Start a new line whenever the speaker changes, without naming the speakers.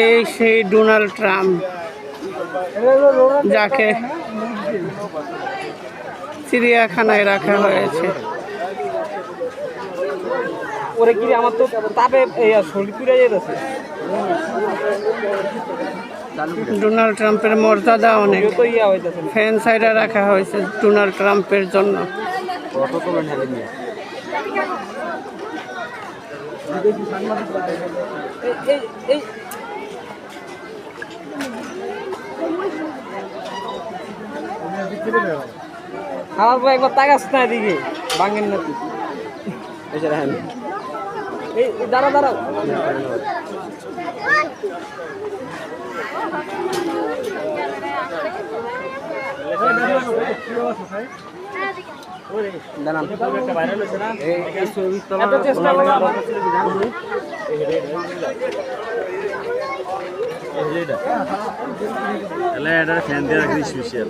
এই সেই Donald Trump যাকে চিড়িয়াখানায় রাখা হয়েছে।
ওরে কি আমার তো তাপে শরীর পুড়ে যেতেছে।
ডোনাল্ড ট্রাম্পের মর্যাদা অনেক, ফ্যান সাইডে রাখা হয়েছে ডোনাল্ড ট্রাম্পের জন্য।
আমার ভাই একবার তাকাস না এদিকে, বাঙেন না তুই। এই দাঁড়া দাঁড়াও,
ফ্যান দিয়ে রাখি স্পেশাল।